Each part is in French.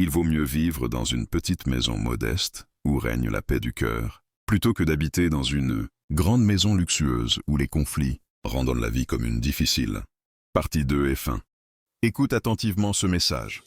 Il vaut mieux vivre dans une petite maison modeste, où règne la paix du cœur, plutôt que d'habiter dans une grande maison luxueuse où les conflits rendent la vie commune difficile. Partie 2 et fin. Écoute attentivement ce message.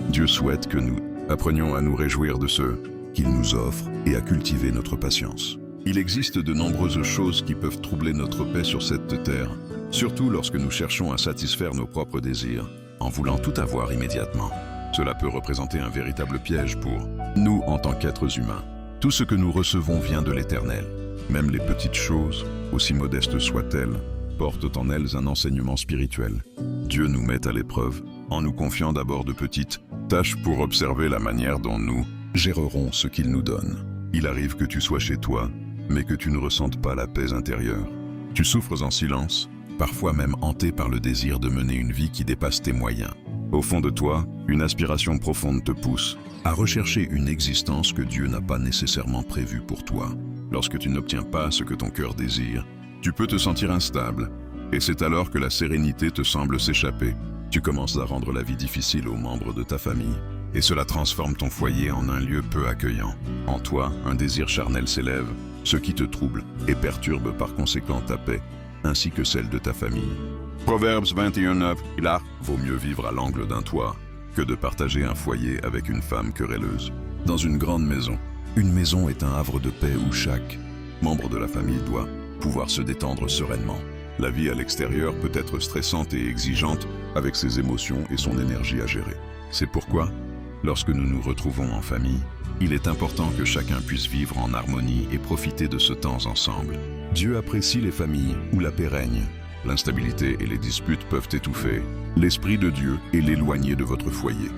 Dieu souhaite que nous apprenions à nous réjouir de ce qu'il nous offre et à cultiver notre patience. Il existe de nombreuses choses qui peuvent troubler notre paix sur cette terre, surtout lorsque nous cherchons à satisfaire nos propres désirs, en voulant tout avoir immédiatement. Cela peut représenter un véritable piège pour nous en tant qu'êtres humains. Tout ce que nous recevons vient de l'Éternel. Même les petites choses, aussi modestes soient-elles, portent en elles un enseignement spirituel. Dieu nous met à l'épreuve en nous confiant d'abord de petites tâches pour observer la manière dont nous gérerons ce qu'il nous donne. Il arrive que tu sois chez toi, mais que tu ne ressentes pas la paix intérieure. Tu souffres en silence, parfois même hanté par le désir de mener une vie qui dépasse tes moyens. Au fond de toi, une aspiration profonde te pousse à rechercher une existence que Dieu n'a pas nécessairement prévue pour toi. Lorsque tu n'obtiens pas ce que ton cœur désire, tu peux te sentir instable, et c'est alors que la sérénité te semble s'échapper. Tu commences à rendre la vie difficile aux membres de ta famille, et cela transforme ton foyer en un lieu peu accueillant. En toi, un désir charnel s'élève, ce qui te trouble et perturbe par conséquent ta paix, ainsi que celle de ta famille. Proverbes 21:9, il vaut mieux vivre à l'angle d'un toit que de partager un foyer avec une femme querelleuse. Dans une grande maison, une maison est un havre de paix où chaque membre de la famille doit pouvoir se détendre sereinement. La vie à l'extérieur peut être stressante et exigeante avec ses émotions et son énergie à gérer. C'est pourquoi, lorsque nous nous retrouvons en famille, il est important que chacun puisse vivre en harmonie et profiter de ce temps ensemble. Dieu apprécie les familles où la paix règne. L'instabilité et les disputes peuvent étouffer l'esprit de Dieu et l'éloigner de votre foyer.